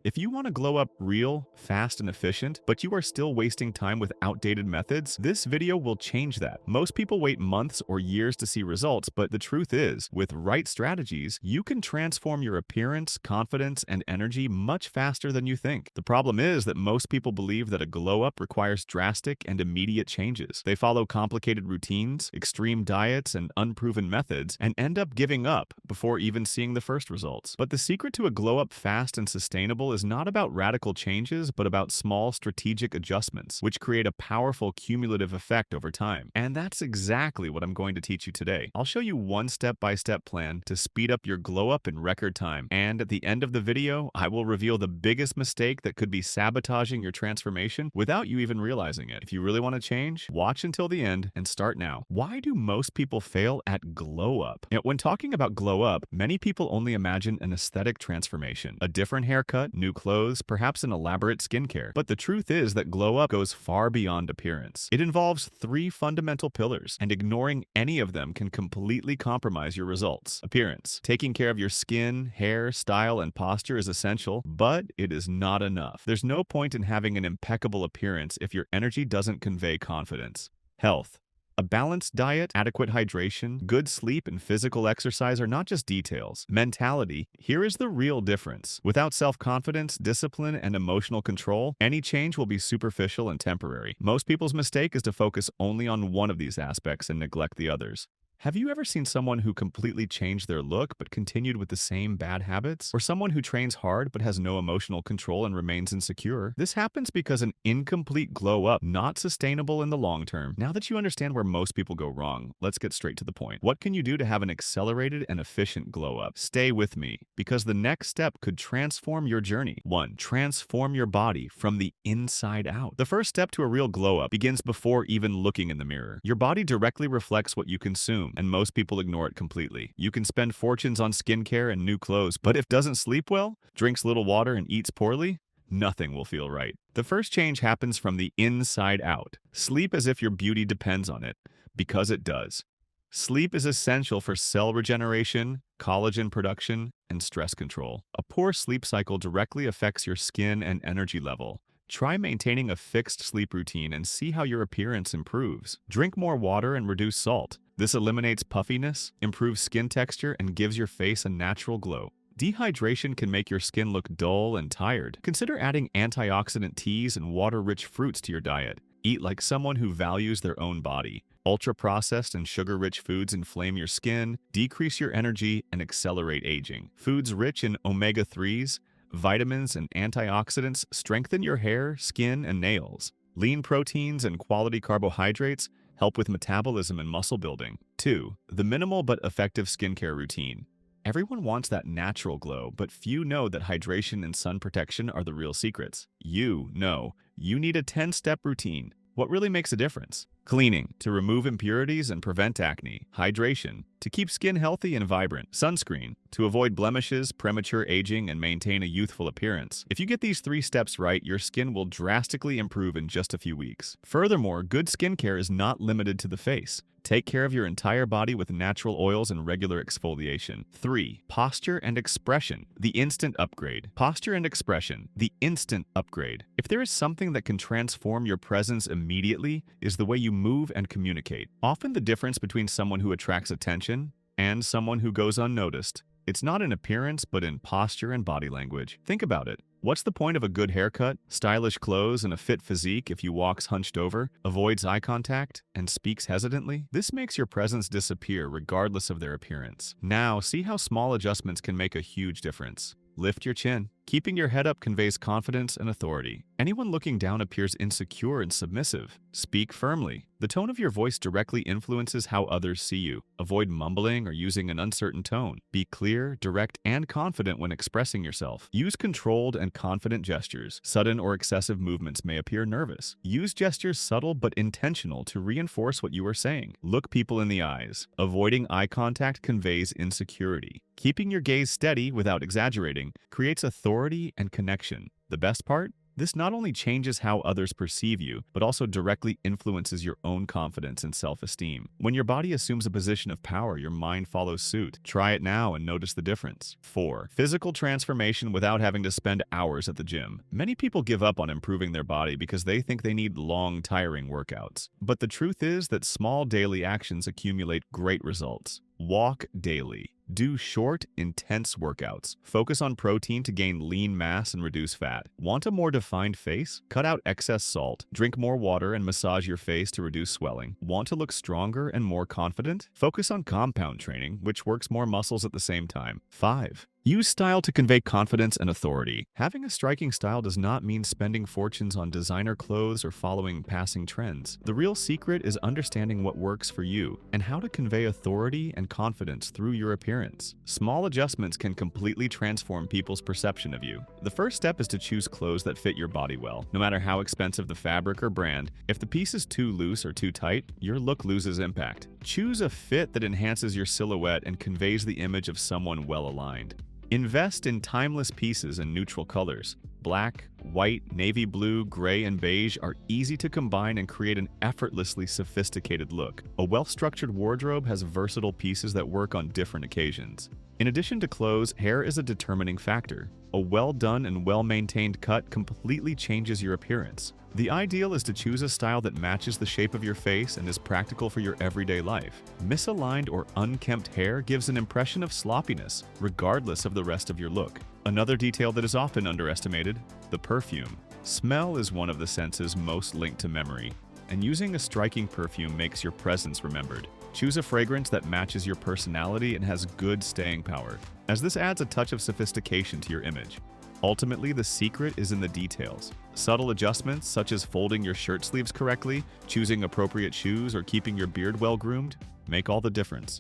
If you want to glow up real, fast, and efficient, but you are still wasting time with outdated methods, this video will change that. Most people wait months or years to see results, but the truth is, with right strategies, you can transform your appearance, confidence, and energy much faster than you think. The problem is that most people believe that a glow up requires drastic and immediate changes. They follow complicated routines, extreme diets, and unproven methods, and end up giving up before even seeing the first results. But the secret to a glow up fast and sustainable is not about radical changes, but about small strategic adjustments, which create a powerful cumulative effect over time. And that's exactly what I'm going to teach you today. I'll show you one step-by-step plan to speed up your glow up in record time. And at the end of the video, I will reveal the biggest mistake that could be sabotaging your transformation without you even realizing it. If you really want to change, watch until the end and start now. Why do most people fail at glow up? When talking about glow up, many people only imagine an aesthetic transformation, a different haircut, new clothes, perhaps an elaborate skincare. But the truth is that glow up goes far beyond appearance. It involves three fundamental pillars, and ignoring any of them can completely compromise your results. Appearance. Taking care of your skin, hair, style, and posture is essential, but it is not enough. There's no point in having an impeccable appearance if your energy doesn't convey confidence. Health. A balanced diet, adequate hydration, good sleep, and physical exercise are not just details. Mentality, here is the real difference. Without self-confidence, discipline, and emotional control, any change will be superficial and temporary. Most people's mistake is to focus only on one of these aspects and neglect the others. Have you ever seen someone who completely changed their look but continued with the same bad habits? Or someone who trains hard but has no emotional control and remains insecure? This happens because an incomplete glow up, not sustainable in the long term. Now that you understand where most people go wrong, let's get straight to the point. What can you do to have an accelerated and efficient glow up? Stay with me, because the next step could transform your journey. 1. Transform your body from the inside out. The first step to a real glow up begins before even looking in the mirror. Your body directly reflects what you consume, and most people ignore it completely. You can spend fortunes on skincare and new clothes, but if doesn't sleep well, drinks little water, and eats poorly, nothing will feel right. The first change happens from the inside out. Sleep as if your beauty depends on it, because it does. Sleep is essential for cell regeneration, collagen production, and stress control. A poor sleep cycle directly affects your skin and energy level. Try maintaining a fixed sleep routine and see how your appearance improves. Drink more water and reduce salt. This eliminates puffiness, improves skin texture, and gives your face a natural glow. Dehydration can make your skin look dull and tired. Consider adding antioxidant teas and water-rich fruits to your diet. Eat like someone who values their own body. Ultra-processed and sugar-rich foods inflame your skin, decrease your energy, and accelerate aging. Foods rich in omega-3s, vitamins, and antioxidants strengthen your hair, skin, and nails. Lean proteins and quality carbohydrates help with metabolism and muscle building. 2. The minimal but effective skincare routine. Everyone wants that natural glow, but few know that hydration and sun protection are the real secrets. You know you need a 10-step routine. What really makes a difference? Cleaning, to remove impurities and prevent acne. Hydration, to keep skin healthy and vibrant. Sunscreen, to avoid blemishes, premature aging, and maintain a youthful appearance. If you get these 3 steps right, your skin will drastically improve in just a few weeks. Furthermore, good skincare is not limited to the face. Take care of your entire body with natural oils and regular exfoliation. 3. Posture and expression, the instant upgrade. Posture and expression, the instant upgrade. If there is something that can transform your presence immediately, is the way you move and communicate. Often the difference between someone who attracts attention and someone who goes unnoticed, it's not in appearance, but in posture and body language. Think about it. What's the point of a good haircut, stylish clothes, and a fit physique if you walks hunched over, avoids eye contact, and speaks hesitantly? This makes your presence disappear regardless of their appearance. Now, see how small adjustments can make a huge difference. Lift your chin. Keeping your head up conveys confidence and authority. Anyone looking down appears insecure and submissive. Speak firmly. The tone of your voice directly influences how others see you. Avoid mumbling or using an uncertain tone. Be clear, direct, and confident when expressing yourself. Use controlled and confident gestures. Sudden or excessive movements may appear nervous. Use gestures subtle but intentional to reinforce what you are saying. Look people in the eyes. Avoiding eye contact conveys insecurity. Keeping your gaze steady without exaggerating creates authority and connection. The best part? This not only changes how others perceive you, but also directly influences your own confidence and self-esteem. When your body assumes a position of power, your mind follows suit. Try it now and notice the difference. 4. Physical transformation without having to spend hours at the gym. Many people give up on improving their body because they think they need long, tiring workouts. But the truth is that small daily actions accumulate great results. Walk daily. Do short, intense workouts. Focus on protein to gain lean mass and reduce fat. Want a more defined face? Cut out excess salt. Drink more water and massage your face to reduce swelling. Want to look stronger and more confident? Focus on compound training, which works more muscles at the same time. 5. Use style to convey confidence and authority. Having a striking style does not mean spending fortunes on designer clothes or following passing trends. The real secret is understanding what works for you and how to convey authority and confidence through your appearance. Small adjustments can completely transform people's perception of you. The first step is to choose clothes that fit your body well. No matter how expensive the fabric or brand, if the piece is too loose or too tight, your look loses impact. Choose a fit that enhances your silhouette and conveys the image of someone well-aligned. Invest in timeless pieces in neutral colors. Black, white, navy blue, gray, and beige are easy to combine and create an effortlessly sophisticated look. A well-structured wardrobe has versatile pieces that work on different occasions. In addition to clothes, hair is a determining factor. A well-done and well-maintained cut completely changes your appearance. The ideal is to choose a style that matches the shape of your face and is practical for your everyday life. Misaligned or unkempt hair gives an impression of sloppiness, regardless of the rest of your look. Another detail that is often underestimated: the perfume. Smell is one of the senses most linked to memory, and using a striking perfume makes your presence remembered. Choose a fragrance that matches your personality and has good staying power, as this adds a touch of sophistication to your image. Ultimately, the secret is in the details. Subtle adjustments, such as folding your shirt sleeves correctly, choosing appropriate shoes, or keeping your beard well groomed, make all the difference.